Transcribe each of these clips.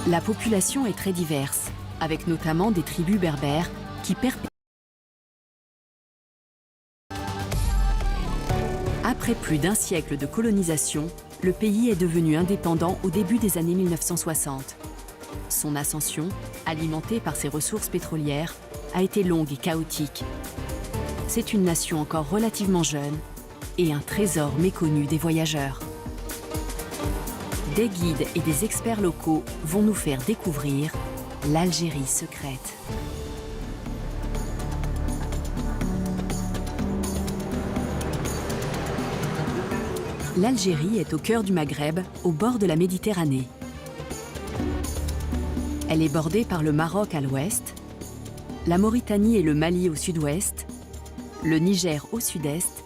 La population est très diverse, avec notamment des tribus berbères qui Après plus d'un siècle de colonisation, le pays est devenu indépendant au début des années 1960. Son ascension, alimentée par ses ressources pétrolières, a été longue et chaotique. C'est une nation encore relativement jeune et un trésor méconnu des voyageurs. Des guides et des experts locaux vont nous faire découvrir l'Algérie secrète. L'Algérie est au cœur du Maghreb, au bord de la Méditerranée. Elle est bordée par le Maroc à l'ouest, la Mauritanie et le Mali au sud-ouest, le Niger au sud-est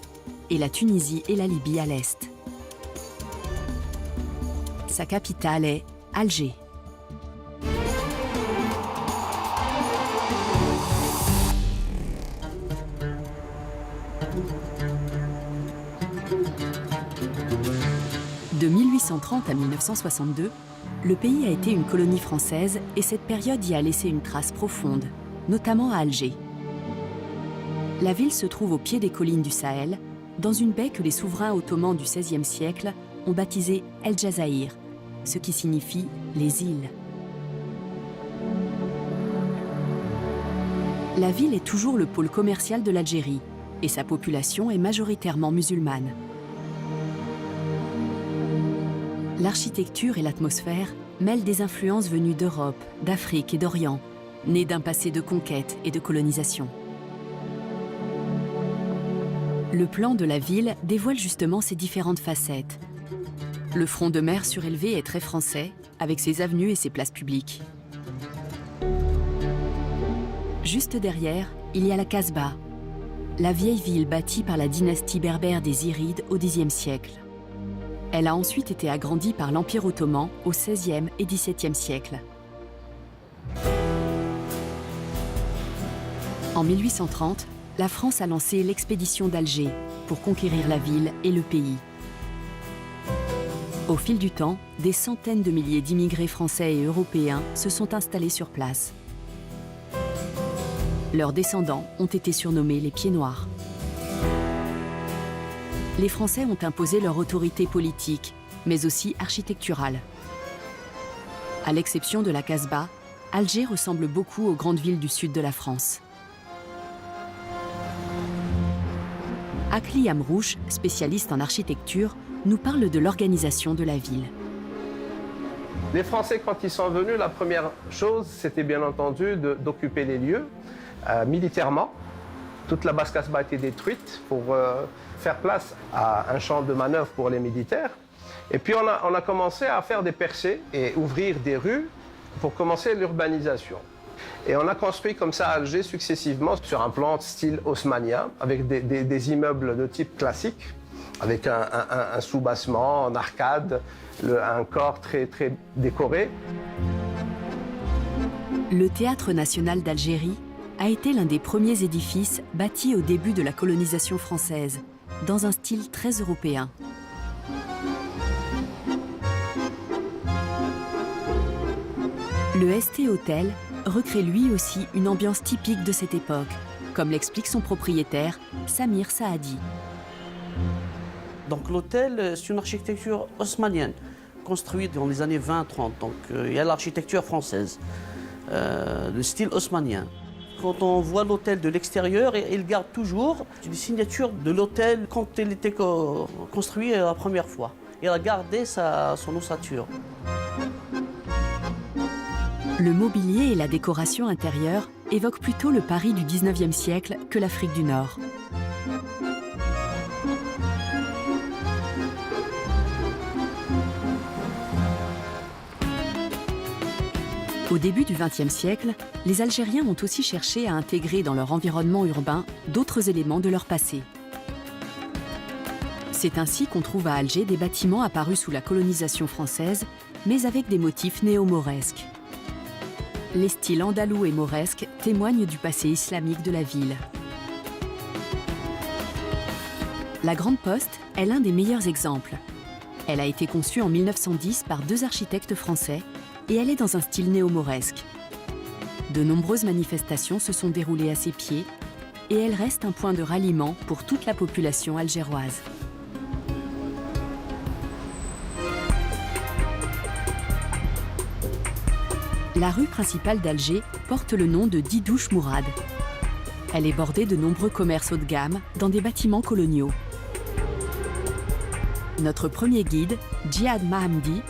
et la Tunisie et la Libye à l'est. Sa capitale est Alger. De 1830 à 1962, le pays a été une colonie française et cette période y a laissé une trace profonde, notamment à Alger. La ville se trouve au pied des collines du Sahel, dans une baie que les souverains ottomans du XVIe siècle ont baptisée El Jazaïr, ce qui signifie les îles. La ville est toujours le pôle commercial de l'Algérie et sa population est majoritairement musulmane. L'architecture et l'atmosphère mêlent des influences venues d'Europe, d'Afrique et d'Orient, nées d'un passé de conquête et de colonisation. Le plan de la ville dévoile justement ces différentes facettes. Le front de mer surélevé est très français, avec ses avenues et ses places publiques. Juste derrière, il y a la Casbah, la vieille ville bâtie par la dynastie berbère des Zirides au Xe siècle. Elle a ensuite été agrandie par l'Empire ottoman au XVIe et XVIIe siècle. En 1830, la France a lancé l'expédition d'Alger pour conquérir la ville et le pays. Au fil du temps, des centaines de milliers d'immigrés français et européens se sont installés sur place. Leurs descendants ont été surnommés les Pieds Noirs. Les Français ont imposé leur autorité politique, mais aussi architecturale. À l'exception de la Casbah, Alger ressemble beaucoup aux grandes villes du sud de la France. Akli Amrouche, spécialiste en architecture, nous parle de l'organisation de la ville. Les Français, quand ils sont venus, la première chose, c'était bien entendu d'occuper les lieux militairement. Toute la basse Casbah a été détruite pour faire place à un champ de manœuvre pour les militaires. Et puis on a commencé à faire des percées et ouvrir des rues pour commencer l'urbanisation. Et on a construit comme ça Alger successivement sur un plan style haussmannien, avec des immeubles de type classique, avec un soubassement, en arcade, un corps très décoré. Le Théâtre national d'Algérie a été l'un des premiers édifices bâtis au début de la colonisation française, dans un style très européen. Le ST Hotel recrée lui aussi une ambiance typique de cette époque, comme l'explique son propriétaire, Samir Saadi. Donc l'hôtel, c'est une architecture haussmannienne, construite dans les années 20-30. Donc il y a l'architecture française, le style haussmannien. Quand on voit l'hôtel de l'extérieur, il garde toujours les signatures de l'hôtel quand il était construit la première fois. Il a gardé son ossature. Le mobilier et la décoration intérieure évoquent plutôt le Paris du XIXe siècle que l'Afrique du Nord. Au début du XXe siècle, les Algériens ont aussi cherché à intégrer dans leur environnement urbain d'autres éléments de leur passé. C'est ainsi qu'on trouve à Alger des bâtiments apparus sous la colonisation française, mais avec des motifs néo-mauresques. Les styles andalous et mauresques témoignent du passé islamique de la ville. La Grande Poste est l'un des meilleurs exemples. Elle a été conçue en 1910 par deux architectes français, et elle est dans un style néo-mauresque. De nombreuses manifestations se sont déroulées à ses pieds et elle reste un point de ralliement pour toute la population algéroise. La rue principale d'Alger porte le nom de Didouche Mourad. Elle est bordée de nombreux commerces haut de gamme dans des bâtiments coloniaux. Notre premier guide, Djihad Mahamdi,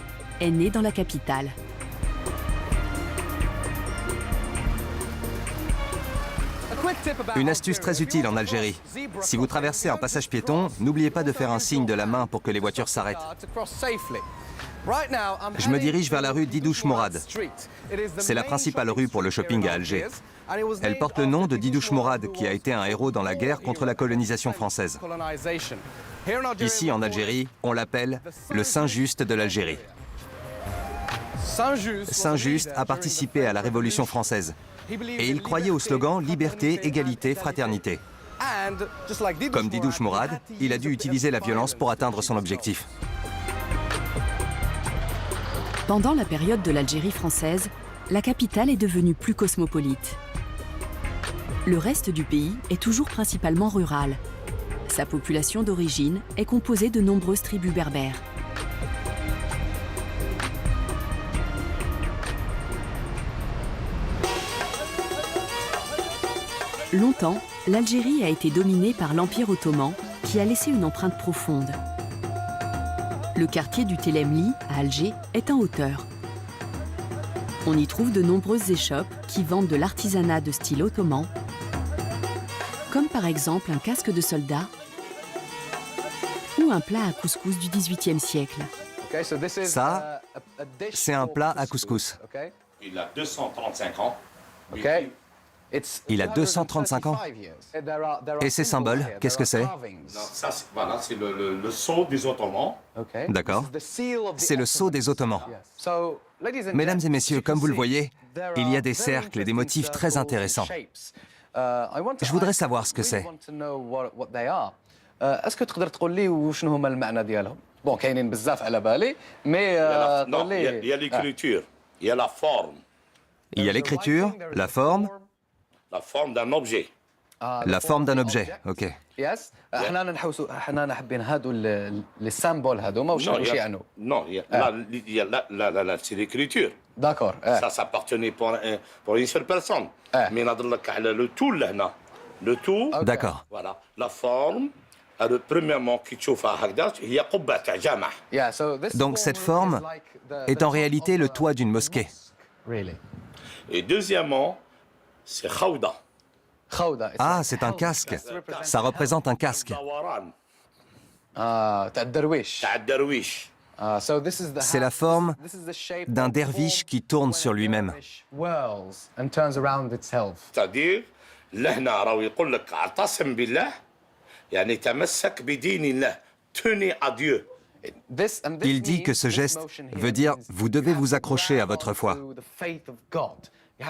est né dans la capitale. Une astuce très utile en Algérie. Si vous traversez un passage piéton, n'oubliez pas de faire un signe de la main pour que les voitures s'arrêtent. Je me dirige vers la rue Didouche Mourad. C'est la principale rue pour le shopping à Alger. Elle porte le nom de Didouche Mourad, qui a été un héros dans la guerre contre la colonisation française. Ici, en Algérie, on l'appelle le Saint-Just de l'Algérie. Saint-Just a participé à la Révolution française. Et il croyait au slogan « Liberté, égalité, fraternité ». Comme Didouche Mourad, il a dû utiliser la violence pour atteindre son objectif. Pendant la période de l'Algérie française, la capitale est devenue plus cosmopolite. Le reste du pays est toujours principalement rural. Sa population d'origine est composée de nombreuses tribus berbères. Longtemps, l'Algérie a été dominée par l'Empire ottoman, qui a laissé une empreinte profonde. Le quartier du Telemli, à Alger, est en hauteur. On y trouve de nombreuses échoppes qui vendent de l'artisanat de style ottoman, comme par exemple un casque de soldat ou un plat à couscous du XVIIIe siècle. Ça, c'est un plat à couscous. Il a 235 ans. Il a 235 ans. Et ces symboles, qu'est-ce que c'est? Non, ça, voilà, c'est le sceau des Ottomans. D'accord. C'est le sceau des Ottomans. Mesdames et messieurs, comme vous le voyez, il y a des cercles et des motifs très intéressants. Je voudrais savoir ce que c'est. اسكو تقدر تقول لي وشنو هما المعنى ديالهم بون كاينين بزاف على بالي مي Non, il y a l'écriture, il y a la forme Il y a l'écriture, la forme d'un objet. La forme d'un objet, ok. يس حنا نحوسوا حنا حابين هادو لي سامبول هادوما وشنو يعنوا Non, là, c'est l'écriture. داكور Ça s'appartenait pour une seule personne. Mais نضلك على le tout لهنا. Le tout, D'accord. voilà, la forme. Alors, premièrement, كي تشوفها هكذا هي قبة تاع جامع. Donc cette forme est en réalité le toit d'une mosquée. Et deuxièmement, c'est khawda. Ah, c'est un casque. Ça représente un casque. دوران تاع الدرويش تاع الدرويش. C'est la forme d'un derviche qui tourne sur lui-même. C'est-à-dire, لهنا راهو يقول لك اعتصم بالله يعني تمسك بدين الله. Tenez à Dieu. Il dit que ce geste veut dire « vous devez vous accrocher à votre foi ».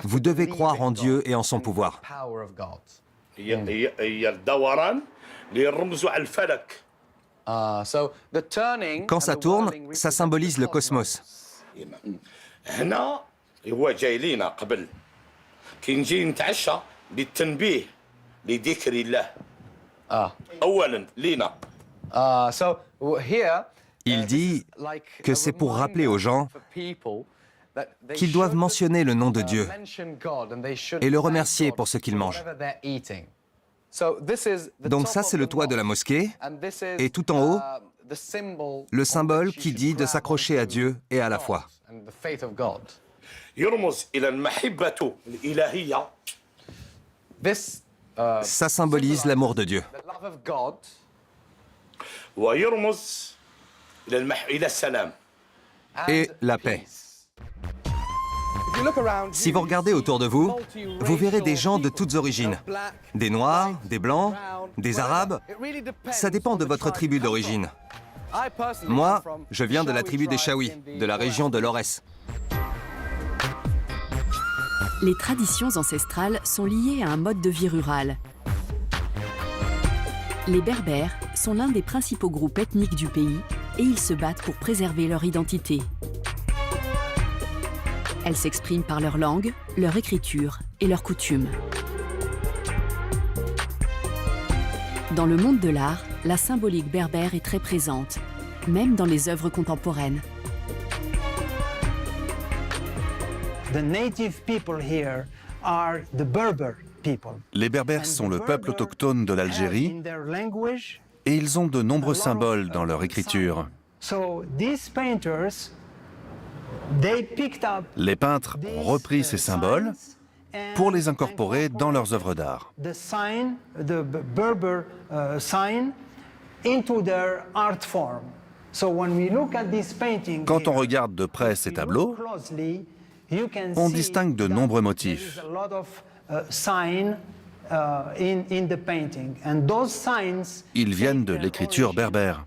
Vous devez croire en Dieu et en son pouvoir. هي الدوران اللي يرمزوا على الفلك. Quand ça tourne, ça symbolise le cosmos. هنا هو جاي لينا قبل كي نجي نتعشى للتنبيه لذكر الله. اولا لينا. Il dit que c'est pour rappeler aux gens qu'ils doivent mentionner le nom de Dieu et le remercier pour ce qu'ils mangent. Donc ça, c'est le toit de la mosquée, et tout en haut, le symbole qui dit de s'accrocher à Dieu et à la foi. يرمز الى المحبه الالهيه. Ça symbolise l'amour de Dieu. ويرمز الى السلام. Et la paix. Si vous regardez autour de vous, vous verrez des gens de toutes origines. Des Noirs, des Blancs, des Arabes. Ça dépend de votre tribu d'origine. Moi, je viens de la tribu des Chaouis, de la région de l'Aurès. Les traditions ancestrales sont liées à un mode de vie rural. Les Berbères sont l'un des principaux groupes ethniques du pays et ils se battent pour préserver leur identité. Elles s'expriment par leur langue, leur écriture et leurs coutumes. Dans le monde de l'art, la symbolique berbère est très présente, même dans les œuvres contemporaines. Les Berbères sont le peuple autochtone de l'Algérie et ils ont de nombreux symboles dans leur écriture. Les peintres ont repris ces symboles pour les incorporer dans leurs œuvres d'art. Quand on regarde de près ces tableaux, on distingue de nombreux motifs. Ils viennent de l'écriture berbère.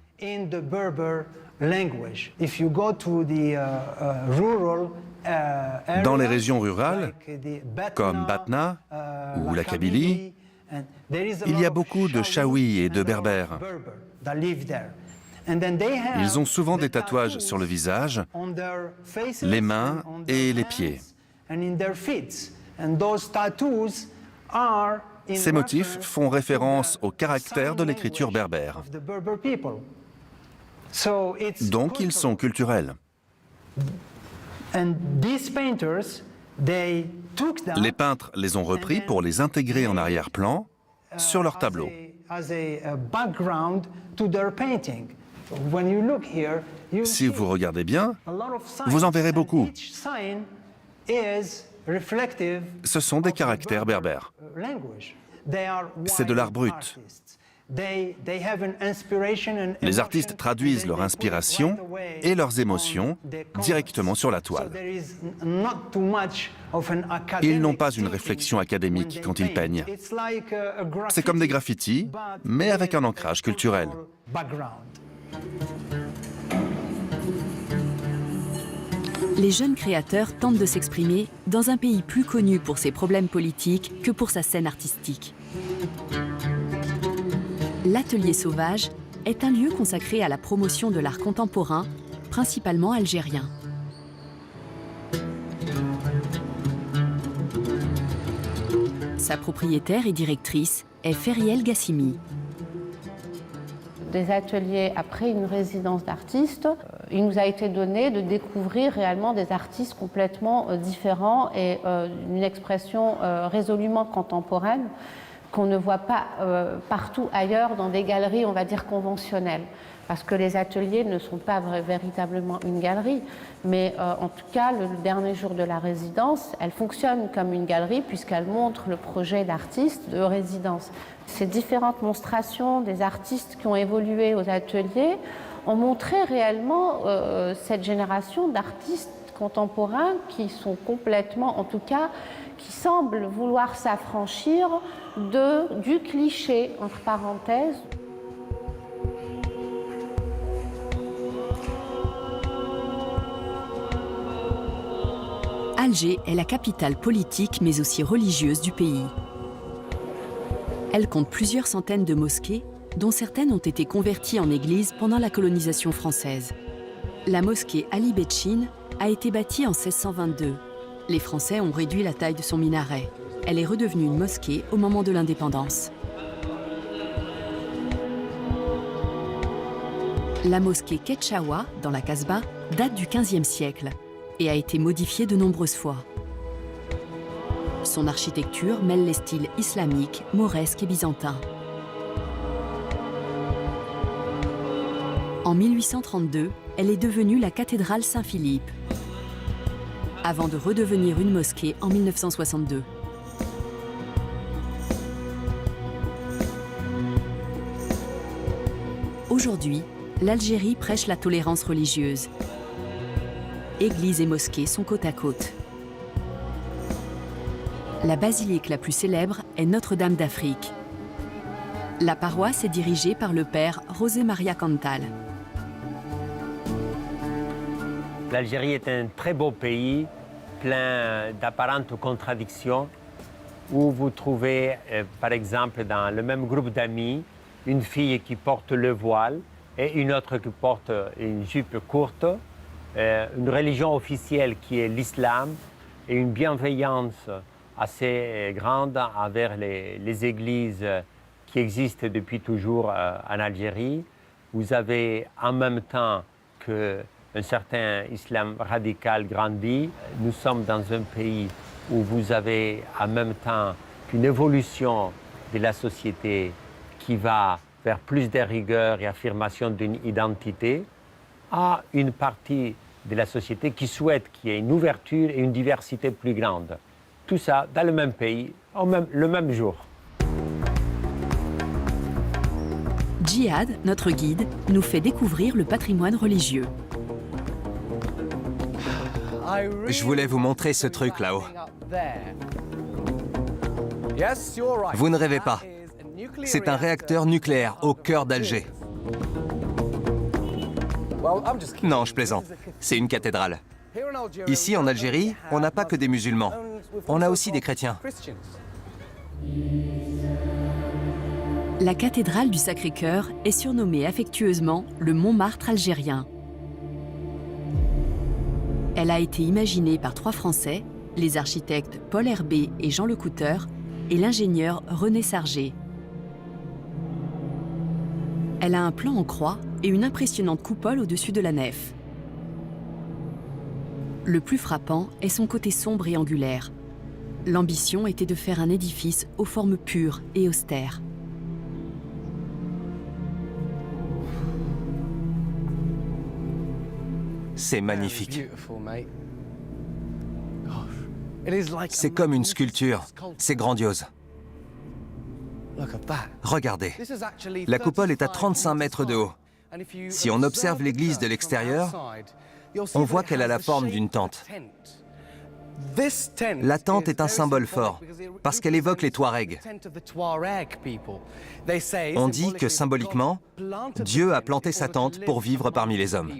Dans les régions rurales, comme Batna ou la Kabylie, il y a beaucoup de Chaouis et de Berbères. Ils ont souvent des tatouages sur le visage, les mains et les pieds. Ces motifs font référence au caractère de l'écriture berbère. Donc ils sont culturels. Les peintres les ont repris pour les intégrer en arrière-plan sur leur tableau. Si vous regardez bien, vous en verrez beaucoup. Ce sont des caractères berbères. C'est de l'art brut. Les artistes traduisent leur inspiration et leurs émotions directement sur la toile. Ils n'ont pas une réflexion académique quand ils peignent. C'est comme des graffitis, mais avec un ancrage culturel. Les jeunes créateurs tentent de s'exprimer dans un pays plus connu pour ses problèmes politiques que pour sa scène artistique. L'Atelier Sauvage est un lieu consacré à la promotion de l'art contemporain, principalement algérien. Sa propriétaire et directrice est Feriel Gassimi. Des ateliers après une résidence d'artiste, il nous a été donné de découvrir réellement des artistes complètement différents et une expression résolument contemporaine qu'on ne voit pas partout ailleurs dans des galeries, on va dire, conventionnelles. Parce que les ateliers ne sont pas véritablement une galerie, mais en tout cas, le dernier jour de la résidence, elle fonctionne comme une galerie puisqu'elle montre le projet d'artiste de résidence. Ces différentes monstrations des artistes qui ont évolué aux ateliers ont montré réellement cette génération d'artistes contemporains qui sont complètement, en tout cas, qui semblent vouloir s'affranchir du cliché, entre parenthèses. Alger est la capitale politique mais aussi religieuse du pays. Elle compte plusieurs centaines de mosquées, dont certaines ont été converties en églises pendant la colonisation française. La mosquée Ali Betchine a été bâtie en 1622. Les Français ont réduit la taille de son minaret. Elle est redevenue une mosquée au moment de l'indépendance. La mosquée Ketchaoua, dans la Casbah, date du XVe siècle et a été modifiée de nombreuses fois. Son architecture mêle les styles islamiques, mauresques et byzantins. En 1832, elle est devenue la cathédrale Saint-Philippe, avant de redevenir une mosquée en 1962. Aujourd'hui, l'Algérie prêche la tolérance religieuse. Églises et mosquées sont côte à côte. La basilique la plus célèbre est Notre-Dame d'Afrique. La paroisse est dirigée par le père José Maria Cantal. L'Algérie est un très beau pays, plein d'apparentes contradictions, où vous trouvez, par exemple, dans le même groupe d'amis, une fille qui porte le voile et une autre qui porte une jupe courte. une religion officielle qui est l'islam et une bienveillance assez grande envers les églises qui existent depuis toujours en Algérie. Vous avez en même temps qu'un certain islam radical grandit. Nous sommes dans un pays où vous avez en même temps une évolution de la société qui va vers plus de rigueur et affirmation d'une identité, à une partie de la société qui souhaite qu'il y ait une ouverture et une diversité plus grande. Tout ça dans le même pays, le même jour. Djihad, notre guide, nous fait découvrir le patrimoine religieux. Je voulais vous montrer ce truc là-haut. Vous ne rêvez pas. C'est un réacteur nucléaire au cœur d'Alger. Non, je plaisante. C'est une cathédrale. Ici, en Algérie, on n'a pas que des musulmans. On a aussi des chrétiens. La cathédrale du Sacré-Cœur est surnommée affectueusement le Montmartre algérien. Elle a été imaginée par 3 Français, les architectes Paul Herbé et Jean Lecouteur, et l'ingénieur René Sargé. Elle a un plan en croix et une impressionnante coupole au-dessus de la nef. Le plus frappant est son côté sombre et angulaire. L'ambition était de faire un édifice aux formes pures et austères. C'est magnifique. C'est comme une sculpture. C'est grandiose. Regardez. La coupole est à 35 mètres de haut. Si on observe l'église de l'extérieur, on voit qu'elle a la forme d'une tente. La tente est un symbole fort, parce qu'elle évoque les Touaregs. On dit que symboliquement, Dieu a planté sa tente pour vivre parmi les hommes.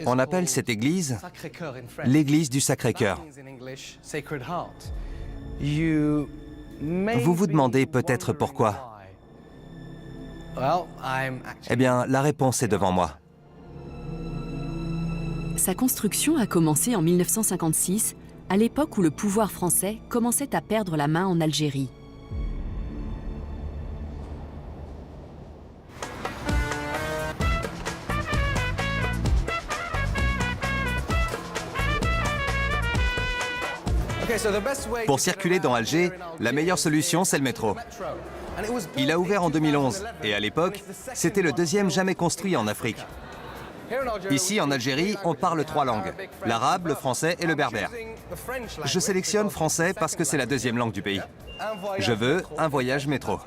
On appelle cette église l'église du Sacré-Cœur. Vous vous demandez peut-être pourquoi. Eh bien, la réponse est devant moi. Sa construction a commencé en 1956, à l'époque où le pouvoir français commençait à perdre la main en Algérie. Pour circuler dans Alger, la meilleure solution, c'est le métro. Il a ouvert en 2011 et à l'époque, c'était le deuxième jamais construit en Afrique. Ici, en Algérie, on parle 3 langues, l'arabe, le français et le berbère. Je sélectionne français parce que c'est la deuxième langue du pays. Je veux un voyage métro.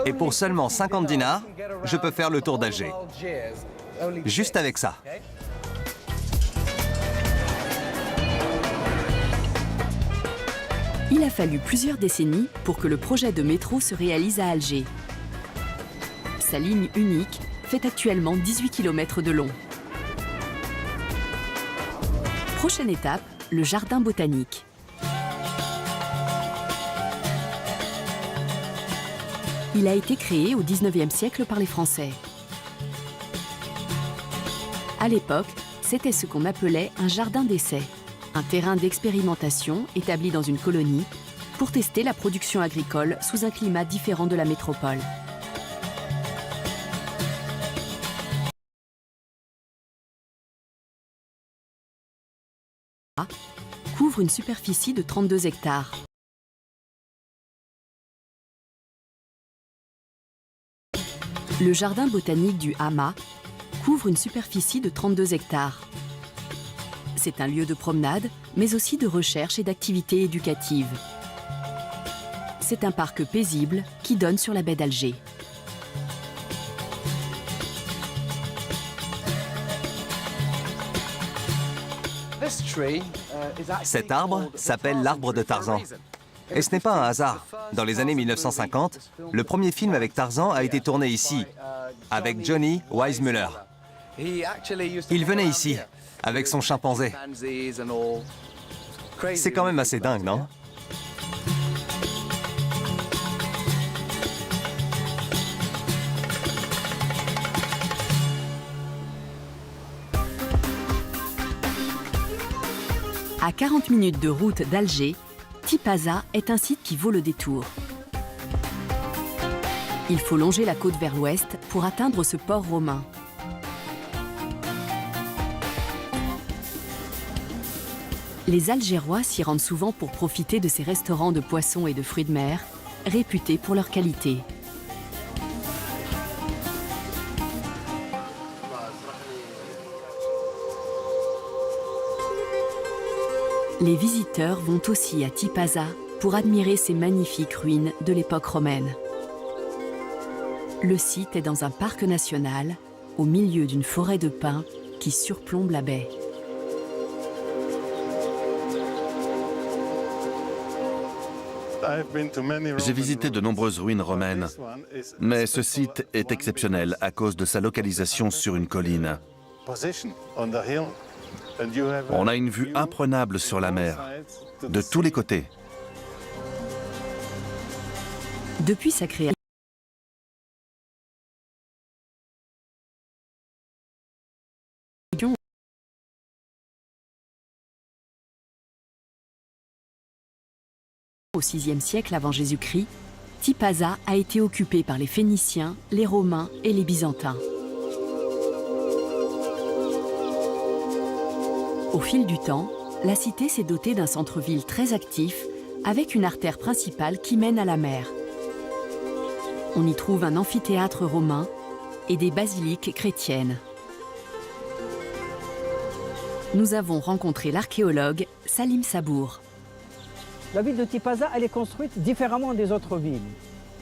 Et pour seulement 50 dinars, je peux faire le tour d'Alger. Juste avec ça. Il a fallu plusieurs décennies pour que le projet de métro se réalise à Alger. Sa ligne unique fait actuellement 18 km de long. Prochaine étape, le jardin botanique. Il a été créé au XIXe siècle par les Français. À l'époque, c'était ce qu'on appelait un jardin d'essai, un terrain d'expérimentation établi dans une colonie pour tester la production agricole sous un climat différent de la métropole. Couvre une superficie de 32 hectares. Le jardin botanique du Hama couvre une superficie de 32 hectares. C'est un lieu de promenade, mais aussi de recherche et d'activités éducatives. C'est un parc paisible qui donne sur la baie d'Alger. Cet arbre s'appelle l'arbre de Tarzan. Et ce n'est pas un hasard. Dans les années 1950, le premier film avec Tarzan a été tourné ici, avec Johnny Weissmuller. Il venait ici, avec son chimpanzé. C'est quand même assez dingue, non? À 40 minutes de route d'Alger, Tipaza est un site qui vaut le détour. Il faut longer la côte vers l'ouest pour atteindre ce port romain. Les Algérois s'y rendent souvent pour profiter de ces restaurants de poissons et de fruits de mer, réputés pour leur qualité. Les visiteurs vont aussi à Tipaza pour admirer ces magnifiques ruines de l'époque romaine. Le site est dans un parc national, au milieu d'une forêt de pins qui surplombe la baie. J'ai visité de nombreuses ruines romaines, mais ce site est exceptionnel à cause de sa localisation sur une colline. On a une vue imprenable sur la mer, de tous les côtés. Depuis sa création, au VIe siècle avant Jésus-Christ, Tipaza a été occupée par les Phéniciens, les Romains et les Byzantins. Au fil du temps, la cité s'est dotée d'un centre-ville très actif, avec une artère principale qui mène à la mer. On y trouve un amphithéâtre romain et des basiliques chrétiennes. Nous avons rencontré l'archéologue Salim Sabour. La ville de Tipaza, elle est construite différemment des autres villes.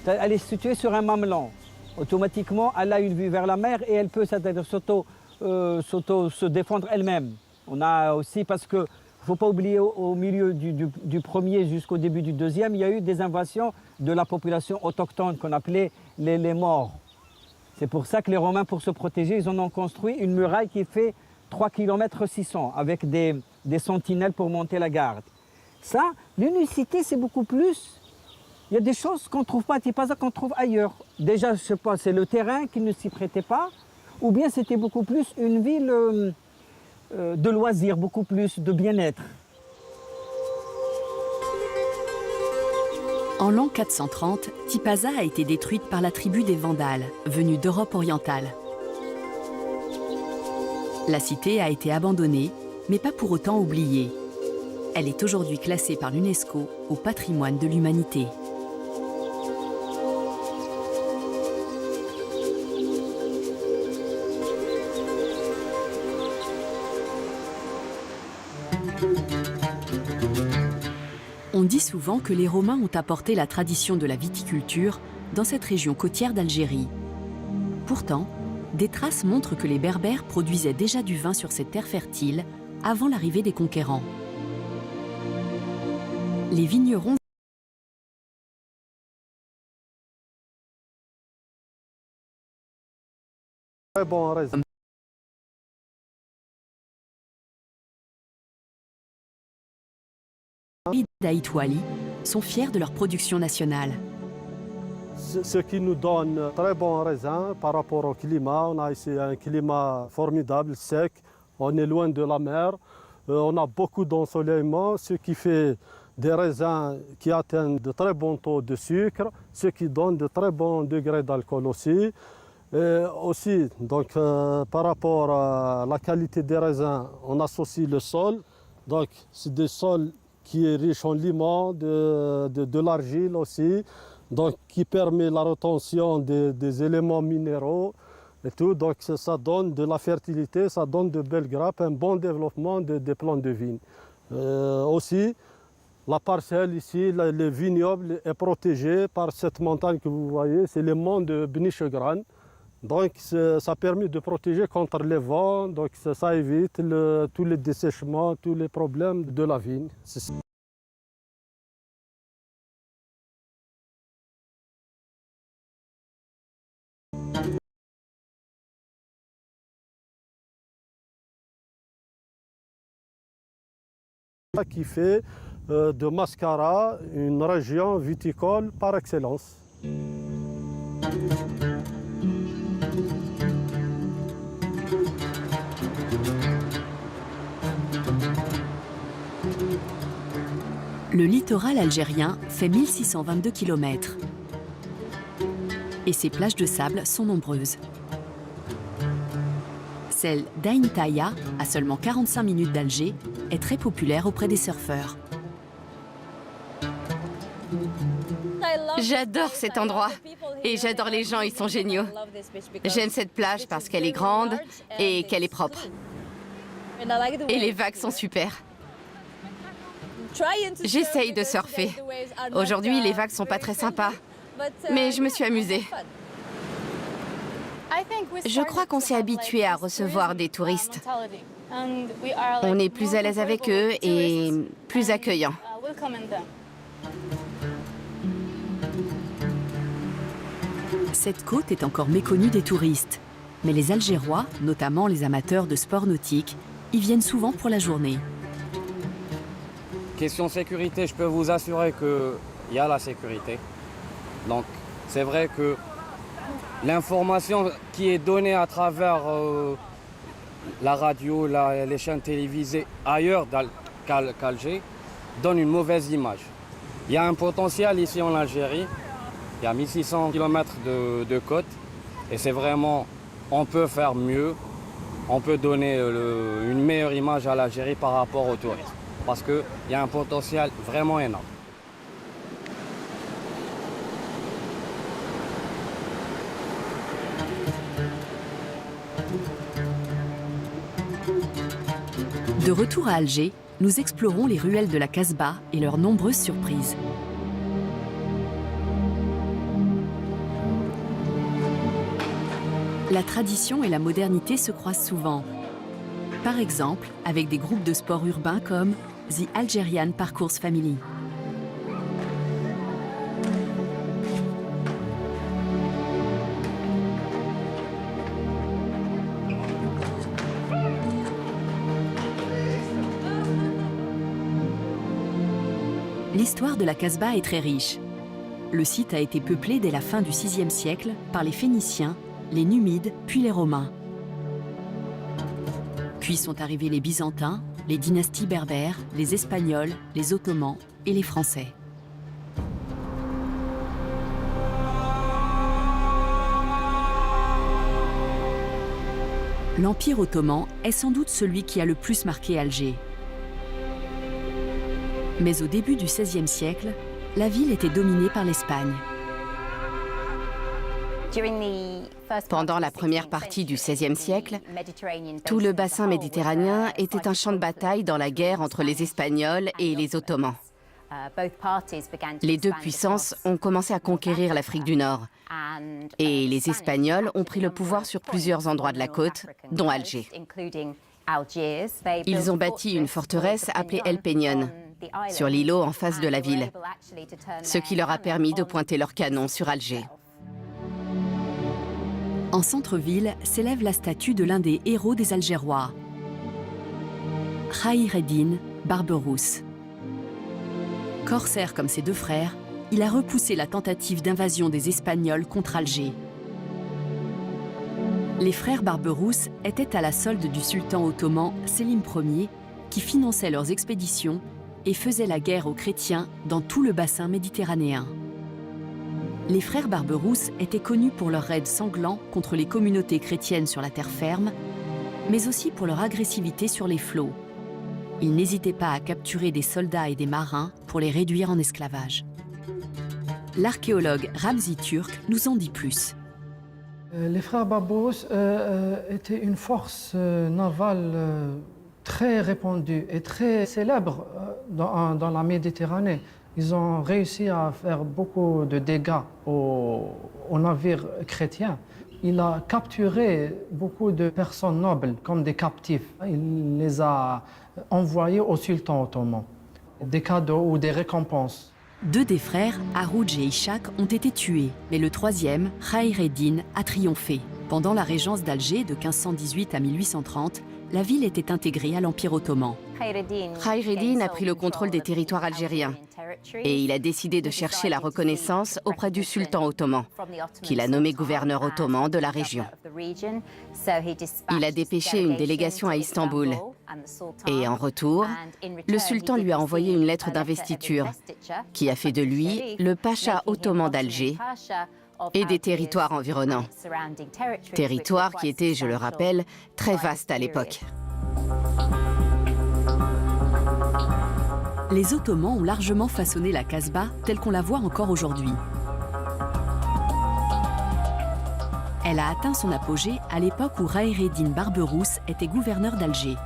Elle est située sur un mamelon. Automatiquement, elle a une vue vers la mer et elle peut se défendre elle-même. On a aussi, parce qu'il ne faut pas oublier, au milieu du premier jusqu'au début du deuxième, il y a eu des invasions de la population autochtone qu'on appelait les Maures. C'est pour ça que les Romains, pour se protéger, ils en ont construit une muraille qui fait 3 km 600 avec des sentinelles pour monter la garde. Ça, l'unicité, c'est beaucoup plus. Il y a des choses qu'on ne trouve pas à Tipaza, qu'on trouve ailleurs. Déjà, je ne sais pas, c'est le terrain qui ne s'y prêtait pas, ou bien c'était beaucoup plus une ville de loisirs, beaucoup plus de bien-être. En l'an 430, Tipaza a été détruite par la tribu des Vandales, venue d'Europe orientale. La cité a été abandonnée, mais pas pour autant oubliée. Elle est aujourd'hui classée par l'UNESCO au patrimoine de l'humanité. On dit souvent que les Romains ont apporté la tradition de la viticulture dans cette région côtière d'Algérie. Pourtant, des traces montrent que les Berbères produisaient déjà du vin sur cette terre fertile avant l'arrivée des conquérants. Les vignerons d'Aïtouali sont fiers de leur production nationale. Ce qui nous donne très bons raisins par rapport au climat. On a ici un climat formidable, sec, on est loin de la mer, on a beaucoup d'ensoleillement, ce qui fait des raisins qui atteignent de très bons taux de sucre, ce qui donne de très bons degrés d'alcool aussi. Et aussi, donc, par rapport à la qualité des raisins, on associe le sol. Donc, c'est des sols qui est riche en limon, de l'argile aussi, donc qui permet la rétention des éléments minéraux et tout. Donc ça donne de la fertilité, ça donne de belles grappes, un bon développement des plants de vigne. Aussi, la parcelle ici, le vignoble est protégé par cette montagne que vous voyez, c'est le mont de Bnichegran. Donc ça permet de protéger contre les vents, donc ça évite tous les dessèchements, tous les problèmes de la vigne. Qui fait de Mascara une région viticole par excellence. Le littoral algérien fait 1622 km. Et ses plages de sable sont nombreuses. Celle d'Ain Taïa, à seulement 45 minutes d'Alger, est très populaire auprès des surfeurs. J'adore cet endroit et j'adore les gens, ils sont géniaux. J'aime cette plage parce qu'elle est grande et qu'elle est propre. Et les vagues sont super. J'essaye de surfer. Aujourd'hui, les vagues sont pas très sympas, mais je me suis amusée. Je crois qu'on s'est habitué à recevoir des touristes. On est plus à l'aise avec eux et plus accueillants. Cette côte est encore méconnue des touristes. Mais les Algérois, notamment les amateurs de sports nautiques, y viennent souvent pour la journée. Question sécurité, je peux vous assurer qu'il y a la sécurité. Donc c'est vrai que l'information qui est donnée à travers la radio, les chaînes télévisées ailleurs qu'Alger donne une mauvaise image. Il y a un potentiel ici en Algérie, il y a 1600 km de côte et c'est vraiment, on peut faire mieux, on peut donner une meilleure image à l'Algérie par rapport aux touristes. Parce qu'il y a un potentiel vraiment énorme. De retour à Alger, nous explorons les ruelles de la Casbah et leurs nombreuses surprises. La tradition et la modernité se croisent souvent. Par exemple, avec des groupes de sport urbains comme The Algerian Parcours Family. L'histoire de la Casbah est très riche. Le site a été peuplé dès la fin du VIe siècle par les Phéniciens, les Numides, puis les Romains. Puis sont arrivés les Byzantins, les dynasties berbères, les Espagnols, les Ottomans et les Français. L'Empire ottoman est sans doute celui qui a le plus marqué Alger. Mais au début du XVIe siècle, la ville était dominée par l'Espagne. Pendant la première partie du XVIe siècle, tout le bassin méditerranéen était un champ de bataille dans la guerre entre les Espagnols et les Ottomans. Les deux puissances ont commencé à conquérir l'Afrique du Nord et les Espagnols ont pris le pouvoir sur plusieurs endroits de la côte, dont Alger. Ils ont bâti une forteresse appelée El Peñón, sur l'îlot en face de la ville, ce qui leur a permis de pointer leurs canons sur Alger. En centre-ville s'élève la statue de l'un des héros des Algérois, Khayr Eddin Barberousse. Corsaire comme ses deux frères, il a repoussé la tentative d'invasion des Espagnols contre Alger. Les frères Barberousse étaient à la solde du sultan ottoman Sélim Ier, qui finançait leurs expéditions et faisait la guerre aux chrétiens dans tout le bassin méditerranéen. Les frères Barberousse étaient connus pour leurs raids sanglants contre les communautés chrétiennes sur la terre ferme, mais aussi pour leur agressivité sur les flots. Ils n'hésitaient pas à capturer des soldats et des marins pour les réduire en esclavage. L'archéologue Ramzi Turk nous en dit plus. Les frères Barberousse étaient une force navale très répandue et très célèbre dans la Méditerranée. Ils ont réussi à faire beaucoup de dégâts aux navires chrétiens. Il a capturé beaucoup de personnes nobles comme des captifs. Il les a envoyés au sultan ottoman. Des cadeaux ou des récompenses. Deux des frères, Harouj et Ishaq, ont été tués, mais le troisième, Khayr Eddin, a triomphé. Pendant la régence d'Alger de 1518 à 1830, la ville était intégrée à l'Empire ottoman. Khayr Eddin a pris le contrôle des territoires algériens et il a décidé de chercher la reconnaissance auprès du sultan ottoman, qu'il a nommé gouverneur ottoman de la région. Il a dépêché une délégation à Istanbul et en retour, le sultan lui a envoyé une lettre d'investiture qui a fait de lui le pacha ottoman d'Alger et des territoires environnants. Territoires qui étaient, je le rappelle, très vastes à l'époque. Les Ottomans ont largement façonné la Kasbah telle qu'on la voit encore aujourd'hui. Elle a atteint son apogée à l'époque où Khayreddin Barberousse était gouverneur d'Alger.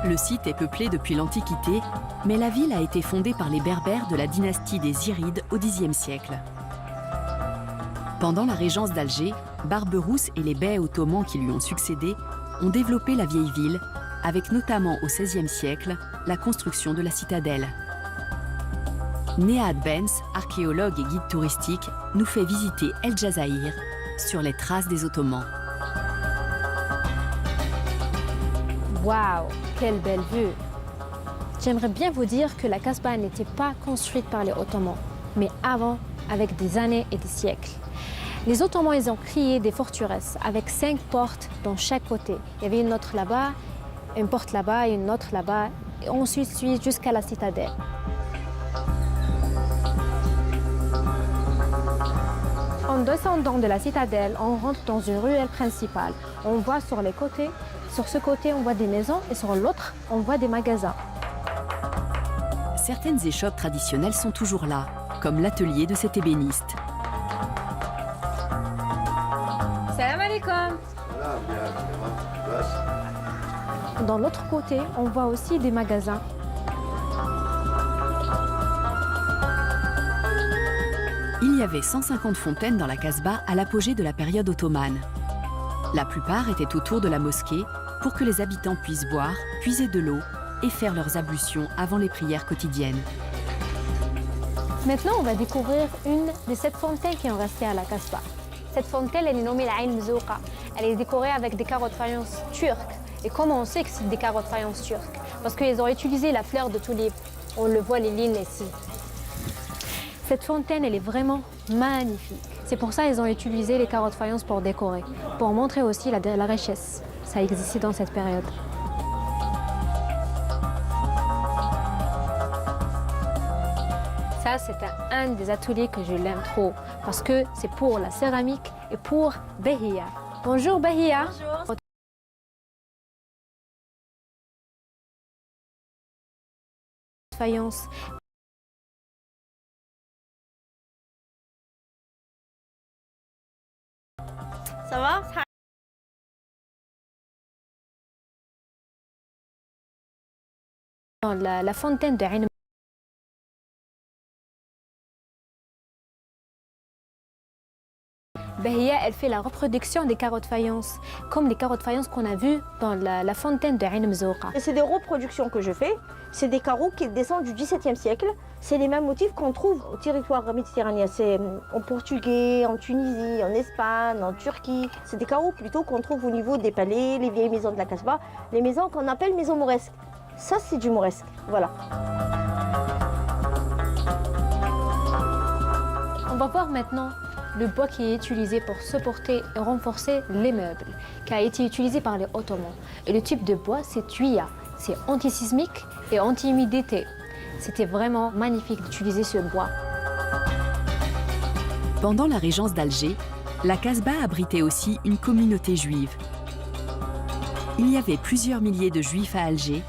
Le site est peuplé depuis l'Antiquité, mais la ville a été fondée par les Berbères de la dynastie des Zirides au Xe siècle. Pendant la régence d'Alger, Barberousse et les bey ottomans qui lui ont succédé ont développé la vieille ville, avec notamment au XVIe siècle la construction de la citadelle. Nehat Benz, archéologue et guide touristique, nous fait visiter El Jazaïr sur les traces des Ottomans. Waouh, quelle belle vue! J'aimerais bien vous dire que la Kasbah n'était pas construite par les Ottomans, mais avant, avec des années et des siècles. Les Ottomans, ils ont créé des forteresses avec 5 portes dans chaque côté. Il y avait une autre là-bas, une porte là-bas et une autre là-bas, et ensuite jusqu'à la citadelle. En descendant de la citadelle, on rentre dans une ruelle principale. On voit sur les côtés, sur ce côté, on voit des maisons et sur l'autre, on voit des magasins. Certaines échoppes traditionnelles sont toujours là, comme l'atelier de cet ébéniste. Salam alaikum. Dans l'autre côté, on voit aussi des magasins. Il y avait 150 fontaines dans la Kasbah à l'apogée de la période ottomane. La plupart étaient autour de la mosquée pour que les habitants puissent boire, puiser de l'eau et faire leurs ablutions avant les prières quotidiennes. Maintenant, on va découvrir une de ces fontaines qui ont resté à la Kasbah. Cette fontaine, elle est nommée la Ain Mzouqa. Elle est décorée avec des carreaux de faïence turcs. Et comment on sait que c'est des carreaux de faïence turcs? Parce qu'ils ont utilisé la fleur de tulipe. On le voit, les lignes ici. Cette fontaine, elle est vraiment magnifique. C'est pour ça qu'ils ont utilisé les carreaux de faïence pour décorer, pour montrer aussi la richesse. Ça existait dans cette période. Ça, c'est un des ateliers que je l'aime trop, parce que c'est pour la céramique et pour Bahia. Bonjour Bahia. Bonjour. Faïence. Ça va? Dans la fontaine de Ain. Bahia, elle fait la reproduction des carreaux de faïence, comme les carreaux de faïence qu'on a vus dans la fontaine de Ain Mzouqa. C'est des reproductions que je fais, c'est des carreaux qui descendent du XVIIe siècle. C'est les mêmes motifs qu'on trouve au territoire méditerranéen. C'est en Portugais, en Tunisie, en Espagne, en Turquie. C'est des carreaux plutôt qu'on trouve au niveau des palais, les vieilles maisons de la Kasbah, les maisons qu'on appelle maisons mauresques. Ça, c'est du mauresque, voilà. On va voir maintenant le bois qui est utilisé pour supporter et renforcer les meubles, qui a été utilisé par les Ottomans. Et le type de bois, c'est tuya. C'est antisismique et anti-humidité. C'était vraiment magnifique d'utiliser ce bois. Pendant la régence d'Alger, la Kasbah abritait aussi une communauté juive. Il y avait plusieurs milliers de juifs à Alger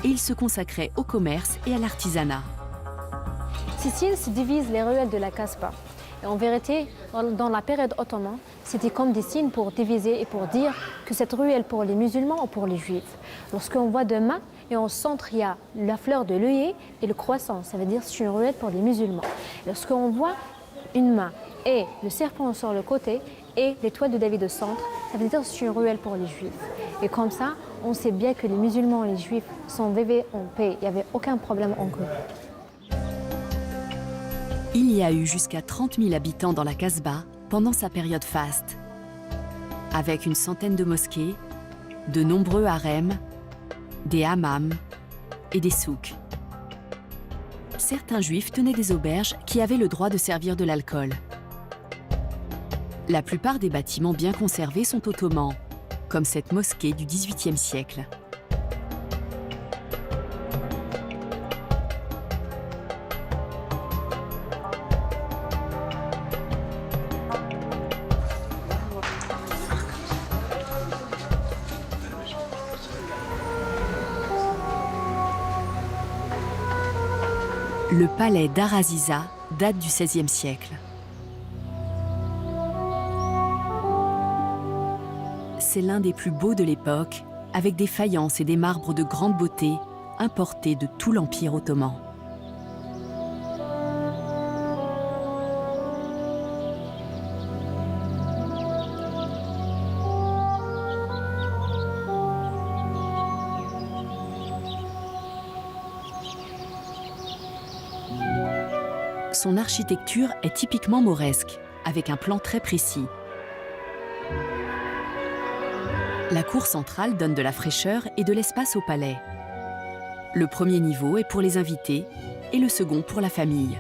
et ils se consacraient au commerce et à l'artisanat. Ces signes se divisent les ruelles de la Kasbah. Et en vérité, dans la période ottomane, c'était comme des signes pour diviser et pour dire que cette ruelle pour les musulmans ou pour les juifs. Lorsqu'on voit deux mains et au centre, il y a la fleur de l'œillet et le croissant, ça veut dire que c'est une ruelle pour les musulmans. Lorsqu'on voit une main et le serpent sur le côté et l'étoile de David au centre, ça veut dire que c'est une ruelle pour les juifs. Et comme ça, on sait bien que les musulmans et les juifs sont vivés en paix, il n'y avait aucun problème entre eux. Il y a eu jusqu'à 30 000 habitants dans la Kasbah pendant sa période faste, avec une centaine de mosquées, de nombreux harems, des hammams et des souks. certains juifs tenaient des auberges qui avaient le droit de servir de l'alcool. La plupart des bâtiments bien conservés sont ottomans, comme cette mosquée du XVIIIe siècle. Le palais d'Ar Aziza date du XVIe siècle. C'est l'un des plus beaux de l'époque, avec des faïences et des marbres de grande beauté, importés de tout l'Empire ottoman. Son architecture est typiquement mauresque, avec un plan très précis. La cour centrale donne de la fraîcheur et de l'espace au palais. Le premier niveau est pour les invités et le second pour la famille.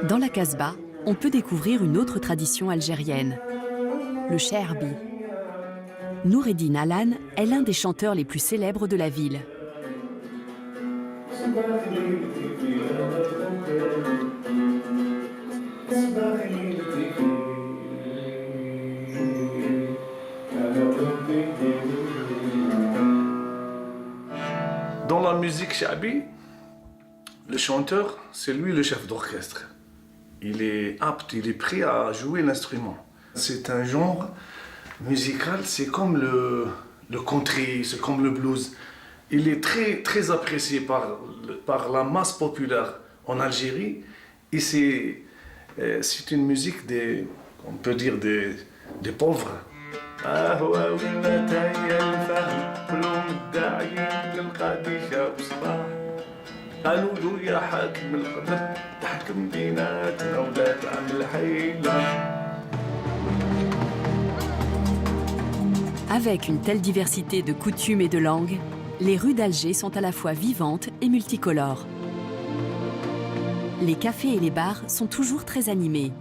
Dans la Casbah, on peut découvrir une autre tradition algérienne, le Cherbi. Noureddin Alan est l'un des chanteurs les plus célèbres de la ville. Dans la musique shabi, le chanteur, c'est lui le chef d'orchestre. Il est apte, il est prêt à jouer l'instrument. C'est un genre musical, c'est comme le country, c'est comme le blues. Il est très apprécié par la masse populaire en Algérie. Et c'est une musique on peut dire des pauvres. Avec une telle diversité de coutumes et de langues, les rues d'Alger sont à la fois vivantes et multicolores. Les cafés et les bars sont toujours très animés.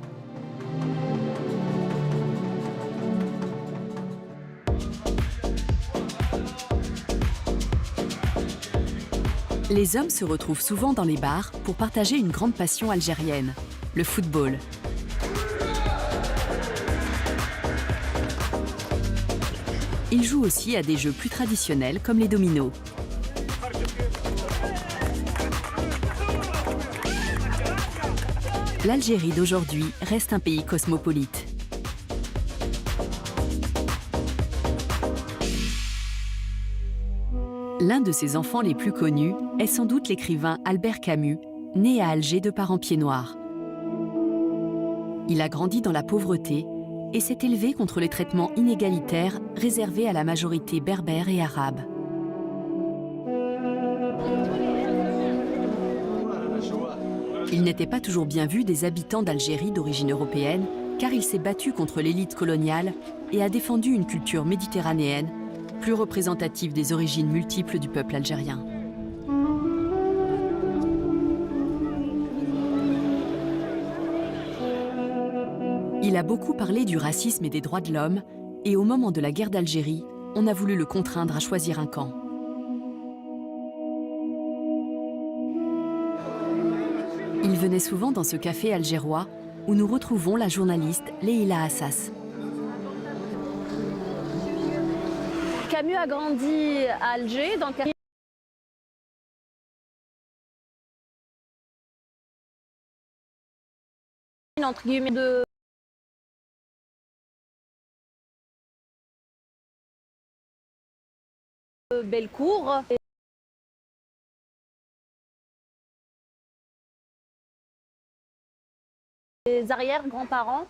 Les hommes se retrouvent souvent dans les bars pour partager une grande passion algérienne, le football. Ils jouent aussi à des jeux plus traditionnels comme les dominos. L'Algérie d'aujourd'hui reste un pays cosmopolite. L'un de ses enfants les plus connus est sans doute l'écrivain Albert Camus, né à Alger de parents pieds-noirs. Il a grandi dans la pauvreté et s'est élevé contre les traitements inégalitaires réservés à la majorité berbère et arabe. Il n'était pas toujours bien vu des habitants d'Algérie d'origine européenne, car il s'est battu contre l'élite coloniale et a défendu une culture méditerranéenne, plus représentative des origines multiples du peuple algérien. Il a beaucoup parlé du racisme et des droits de l'homme, et au moment de la guerre d'Algérie, on a voulu le contraindre à choisir un camp. Il venait souvent dans ce café algérois où nous retrouvons la journaliste Leïla Assas. Camus a grandi à Alger, dans le quartier entre guillemets de Bellecour. Les arrière-grands-parents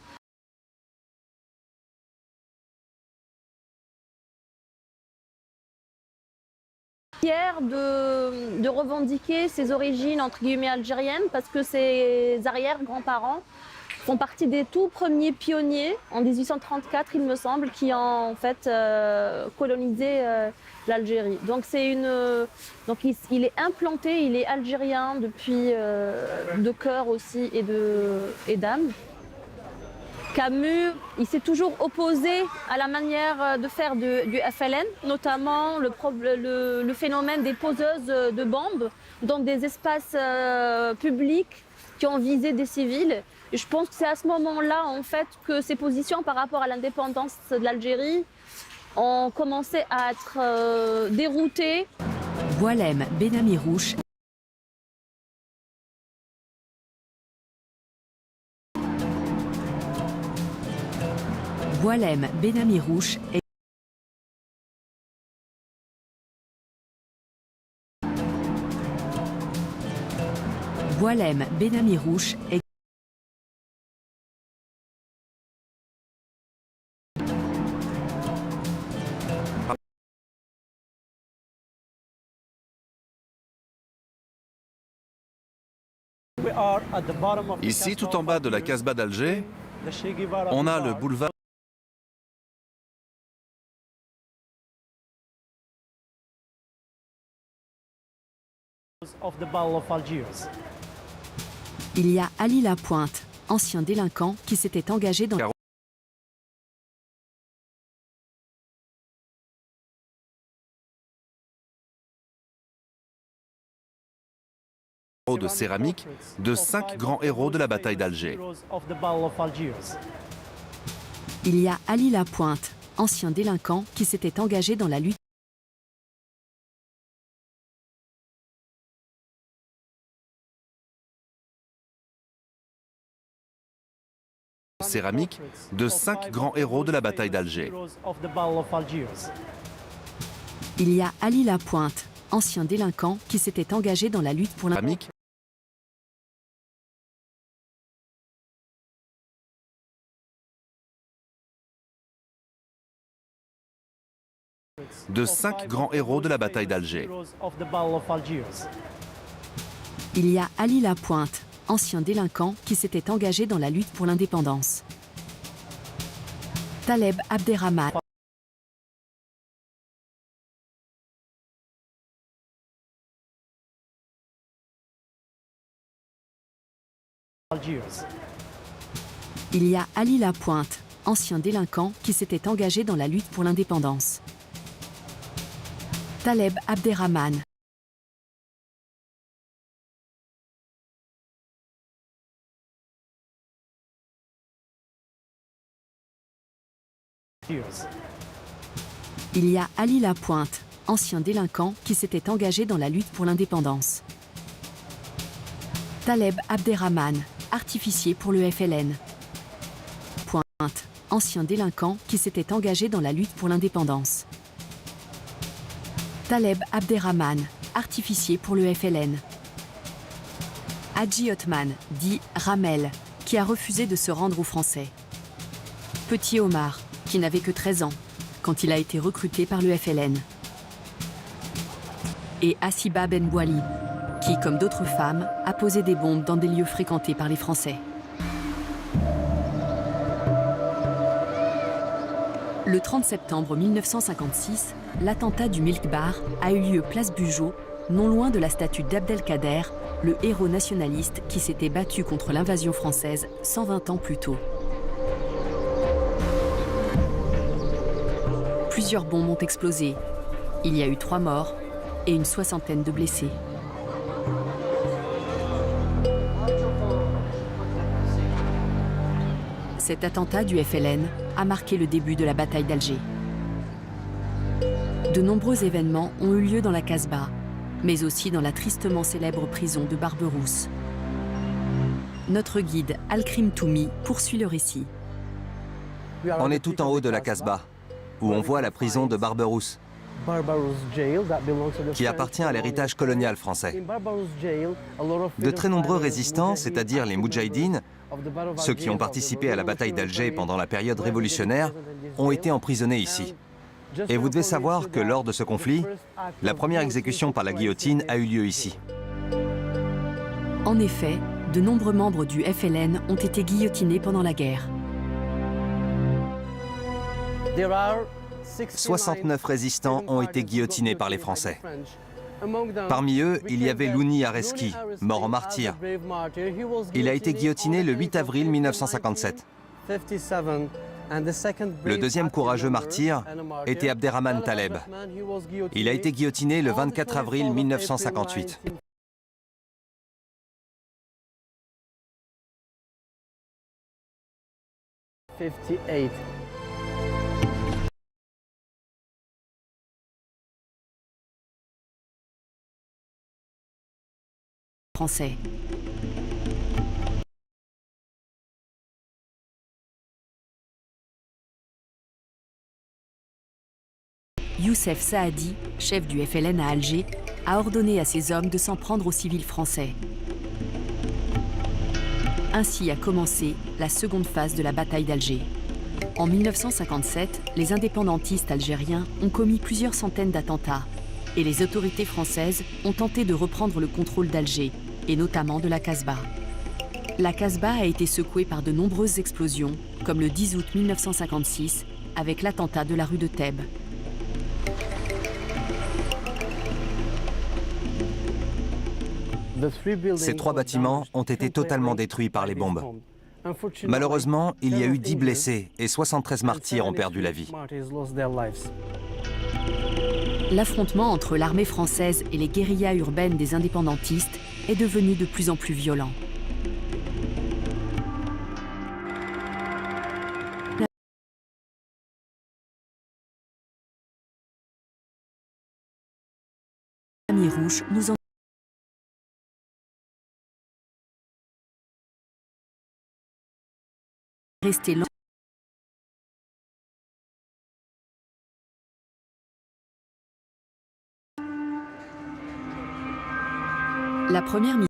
fiers de revendiquer ses origines entre guillemets algériennes parce que ses arrière-grands-parents font partie des tout premiers pionniers en 1834, il me semble, qui ont en fait colonisé l'Algérie. Donc il est implanté, il est algérien depuis de cœur aussi et d'âme. Camus, il s'est toujours opposé à la manière de faire du FLN, notamment le phénomène des poseuses de bombes dans des espaces publics qui ont visé des civils. Et je pense que c'est à ce moment-là, en fait, que ses positions par rapport à l'indépendance de l'Algérie ont commencé à être déroutées. Boualem Benamirrouch Boualem Benamirrouch est Boualem Benamirrouch est Ici, tout en bas de la Casbah d'Alger, on a le boulevard Il y a Ali Lapointe, ancien délinquant qui s'était engagé dans de céramique de 5 grands héros de la bataille d'Alger. Il y a Ali Lapointe, ancien délinquant qui s'était engagé dans la lutte céramique de 5 grands héros de la bataille d'Alger. Il y a Ali Lapointe, ancien délinquant qui s'était engagé dans la lutte pour la de 5 grands héros de la bataille d'Alger. Il y a Ali Lapointe, ancien délinquant qui s'était engagé dans la lutte pour l'indépendance. Taleb Abderrahman. Il y a Ali Lapointe, ancien délinquant qui s'était engagé dans la lutte pour l'indépendance. Taleb Abderrahman. Il y a Ali Lapointe, ancien délinquant qui s'était engagé dans la lutte pour l'indépendance. Taleb Abderrahman, artificier pour le FLN. Pointe, ancien délinquant qui s'était engagé dans la lutte pour l'indépendance. Taleb Abderrahman, artificier pour le FLN. Hadji Othman, dit Ramel, qui a refusé de se rendre aux Français. Petit Omar, qui n'avait que 13 ans, quand il a été recruté par le FLN. Et Hassiba Ben Bouali, qui, comme d'autres femmes, a posé des bombes dans des lieux fréquentés par les Français. Le 30 septembre 1956, l'attentat du Milk Bar a eu lieu place Bugeaud, non loin de la statue d'Abdelkader, le héros nationaliste qui s'était battu contre l'invasion française 120 ans plus tôt. Plusieurs bombes ont explosé. Il y a eu 3 morts et une 60aine de blessés. Cet attentat du FLN a marqué le début de la bataille d'Alger. De nombreux événements ont eu lieu dans la Casbah, mais aussi dans la tristement célèbre prison de Barberousse. Notre guide Al-Krim Toumi poursuit le récit. On est tout en haut de la Casbah, où on voit la prison de Barberousse, qui appartient à l'héritage colonial français. De très nombreux résistants, c'est-à-dire les Moudjahidines, ceux qui ont participé à la bataille d'Alger pendant la période révolutionnaire, ont été emprisonnés ici. Et vous devez savoir que lors de ce conflit, la première exécution par la guillotine a eu lieu ici. En effet, de nombreux membres du FLN ont été guillotinés pendant la guerre. 69 résistants ont été guillotinés par les Français. Parmi eux, il y avait Louni Areski, mort en martyr. Il a été guillotiné le 8 avril 1957. Le deuxième courageux martyr était Abderrahmane Taleb. Il a été guillotiné le 24 avril 1958. Français. Youssef Saadi, chef du FLN à Alger, a ordonné à ses hommes de s'en prendre aux civils français. Ainsi a commencé la seconde phase de la bataille d'Alger. En 1957, les indépendantistes algériens ont commis plusieurs centaines d'attentats et les autorités françaises ont tenté de reprendre le contrôle d'Alger, et notamment de la Casbah. La Casbah a été secouée par de nombreuses explosions, comme le 10 août 1956, avec l'attentat de la rue de Thèbes. Ces 3 bâtiments ont été totalement détruits par les bombes. Malheureusement, il y a eu 10 blessés et 73 martyrs ont perdu la vie. L'affrontement entre l'armée française et les guérillas urbaines des indépendantistes est devenu de plus en plus violent. Benami Rouge nous en resté longtemps. La première mission.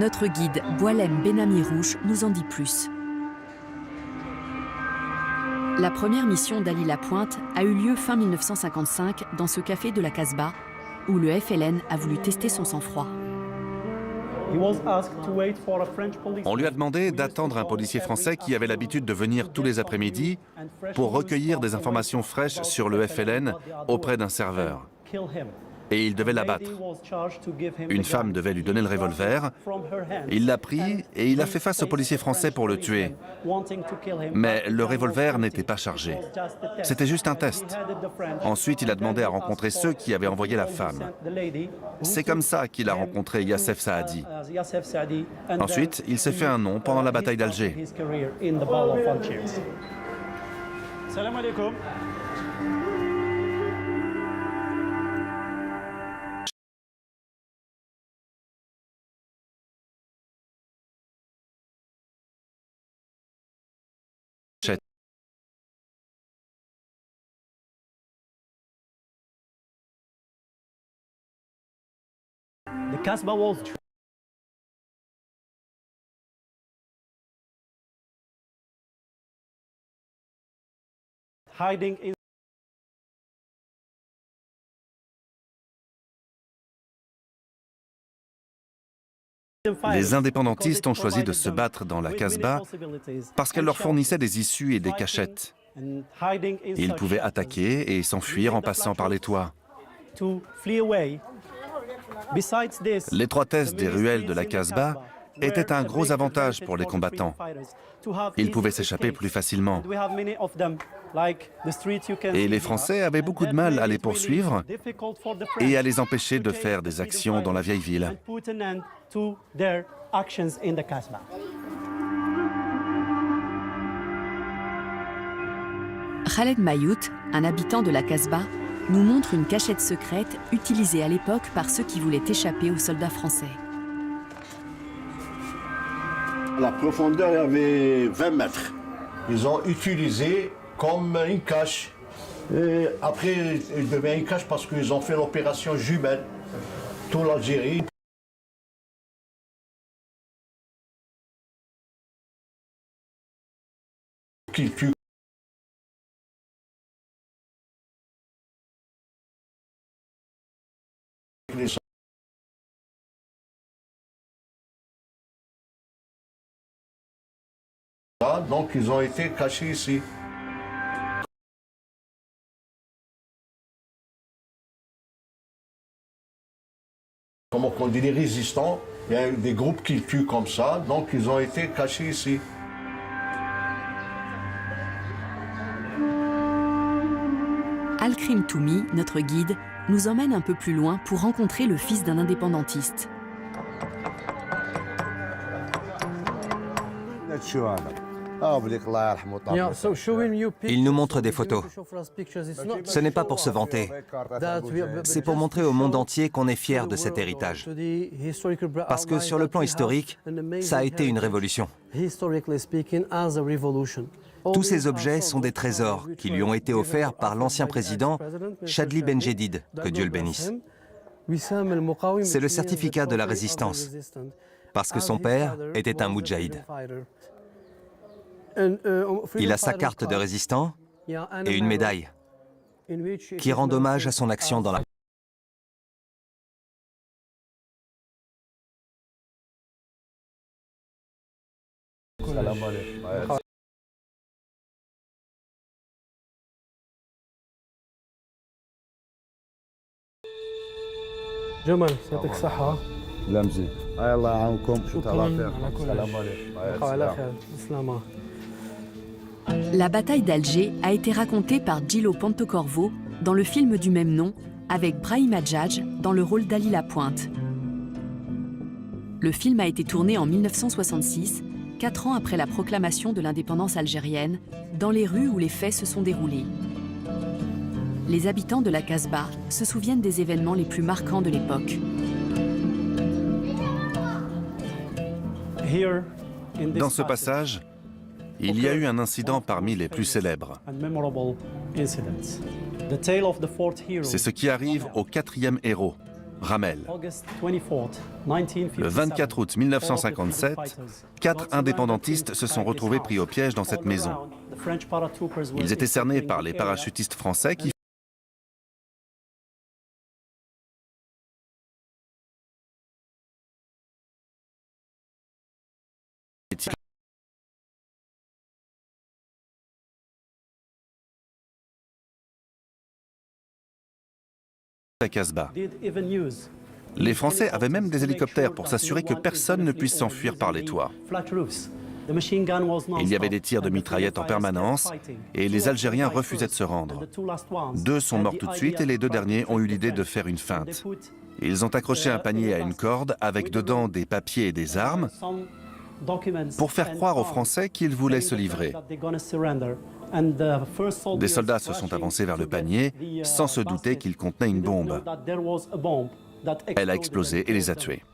Notre guide Boualem Benami Rouge nous en dit plus. La première mission d'Ali Lapointe a eu lieu fin 1955 dans ce café de la Casbah, où le FLN a voulu tester son sang-froid. On lui a demandé d'attendre un policier français qui avait l'habitude de venir tous les après-midi pour recueillir des informations fraîches sur le FLN auprès d'un serveur. Et il devait l'abattre. Une femme devait lui donner le revolver. Il l'a pris et il a fait face au policier français pour le tuer. Mais le revolver n'était pas chargé. C'était juste un test. Ensuite, il a demandé à rencontrer ceux qui avaient envoyé la femme. C'est comme ça qu'il a rencontré Youssef Saadi. Ensuite, il s'est fait un nom pendant la bataille d'Alger. Salam alaikum. The Casbah was hiding in Les indépendantistes ont choisi de se battre dans la Casbah parce qu'elle leur fournissait des issues et des cachettes. Ils pouvaient attaquer et s'enfuir en passant par les toits. L'étroitesse des ruelles de la Casbah était un gros avantage pour les combattants. Ils pouvaient s'échapper plus facilement. Et les Français avaient beaucoup de mal à les poursuivre et à les empêcher de faire des actions dans la vieille ville. Khaled Mayout, un habitant de la Casbah, nous montre une cachette secrète utilisée à l'époque par ceux qui voulaient échapper aux soldats français. La profondeur avait 20 mètres. Ils ont utilisé comme une cache. Et après, il devient une cache parce qu'ils ont fait l'opération jumelle. Toute l'Algérie. Qui tue Donc ils ont été cachés ici. Comme on dit les résistants, il y a eu des groupes qui tuent comme ça, donc ils ont été cachés ici. Al-Krim Toumi, notre guide, nous emmène un peu plus loin pour rencontrer le fils d'un indépendantiste. Il nous montre des photos. Ce n'est pas pour se vanter. C'est pour montrer au monde entier qu'on est fier de cet héritage. Parce que sur le plan historique, ça a été une révolution. Tous ces objets sont des trésors qui lui ont été offerts par l'ancien président Chadli Benjedid, que Dieu le bénisse. C'est le certificat de la résistance, parce que son père était un moudjahid. Il a sa carte de résistant et une médaille qui rend hommage à son action dans la... جمال يعطيك الصحة. لا مزيان. الله يعاونكم. شكرا على كل شيء. على خير. بسلامة. La bataille d'Alger a été racontée par Gillo Pontecorvo dans le film du même nom, avec Brahim Hadjadj dans le rôle d'Ali Lapointe. Le film a été tourné en 1966, 4 ans après la proclamation de l'indépendance algérienne, dans les rues où les faits se sont déroulés. Les habitants de la Casbah se souviennent des événements les plus marquants de l'époque. Dans ce passage, il y a eu un incident parmi les plus célèbres. C'est ce qui arrive au 4e héros, Ramel. Le 24 août 1957, 4 indépendantistes se sont retrouvés pris au piège dans cette maison. Ils étaient cernés par les parachutistes français qui la Casbah. Les Français avaient même des hélicoptères pour s'assurer que personne ne puisse s'enfuir par les toits. Il y avait des tirs de mitraillettes en permanence et les Algériens refusaient de se rendre. 2 sont morts tout de suite et les 2 derniers ont eu l'idée de faire une feinte. Ils ont accroché un panier à une corde avec dedans des papiers et des armes pour faire croire aux Français qu'ils voulaient se livrer. Des soldats se sont avancés vers le panier sans se douter qu'il contenait une bombe. Elle a explosé et les a tués.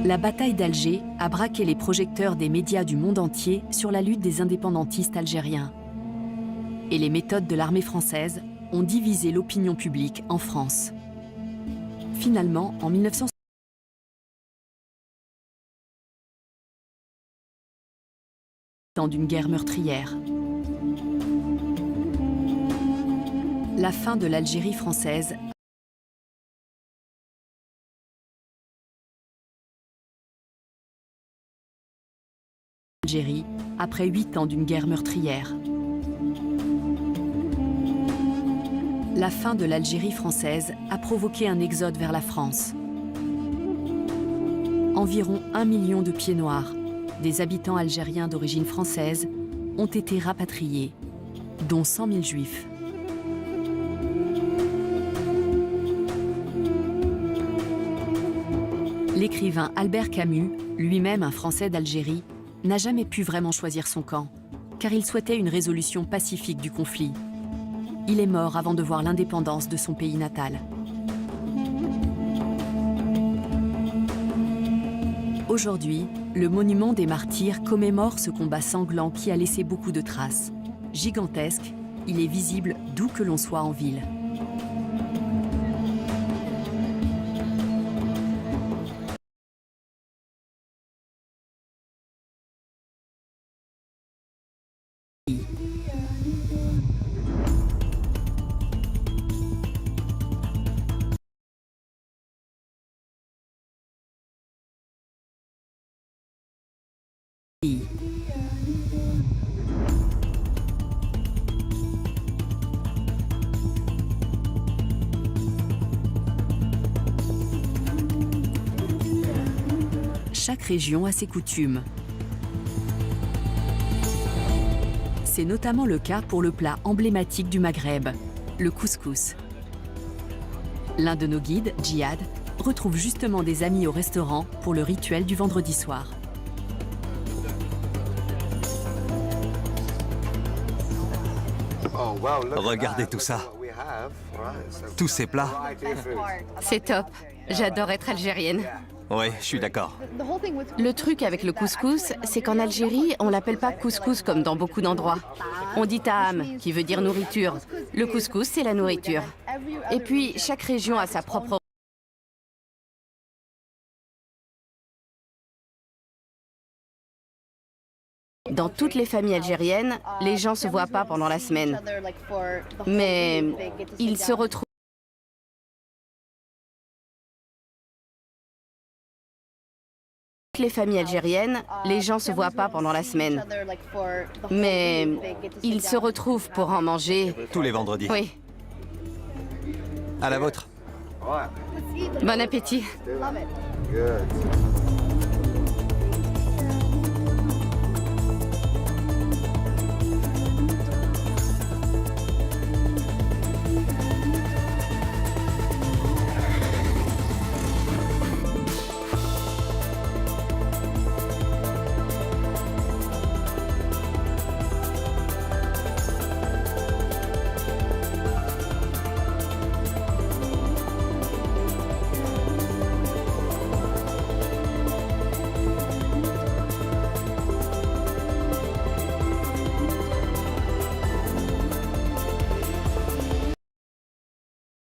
La bataille d'Alger a braqué les projecteurs des médias du monde entier sur la lutte des indépendantistes algériens. Et les méthodes de l'armée française ont divisé l'opinion publique en France. Finalement, en 1960, dans une guerre meurtrière. La fin de l'Algérie française Algérie, après 8 ans d'une guerre meurtrière. La fin de l'Algérie française a provoqué un exode vers la France. Environ 1 million de pieds noirs, des habitants algériens d'origine française, ont été rapatriés, dont 100 000 juifs. L'écrivain Albert Camus, lui-même un Français d'Algérie, n'a jamais pu vraiment choisir son camp, car il souhaitait une résolution pacifique du conflit. Il est mort avant de voir l'indépendance de son pays natal. Aujourd'hui, le monument des martyrs commémore ce combat sanglant qui a laissé beaucoup de traces. Gigantesque, il est visible d'où que l'on soit en ville. chaque région a ses coutumes. C'est notamment le cas pour le plat emblématique du Maghreb, le couscous. L'un de nos guides, Djihad, retrouve justement des amis au restaurant pour le rituel du vendredi soir. Regardez tout ça. Tous ces plats. C'est top. J'adore être algérienne. Oui, je suis d'accord. Le truc avec le couscous, c'est qu'en Algérie, on l'appelle pas couscous comme dans beaucoup d'endroits. On dit ta'am, qui veut dire nourriture. Le couscous, c'est la nourriture. Et puis, chaque région a sa propre... Dans toutes les familles algériennes, les gens se voient pas pendant la semaine. Mais ils se retrouvent. Les familles algériennes, les gens se voient pas pendant la semaine. Mais ils se retrouvent pour en manger. Tous les vendredis. Oui. À la vôtre. Bon appétit. Good.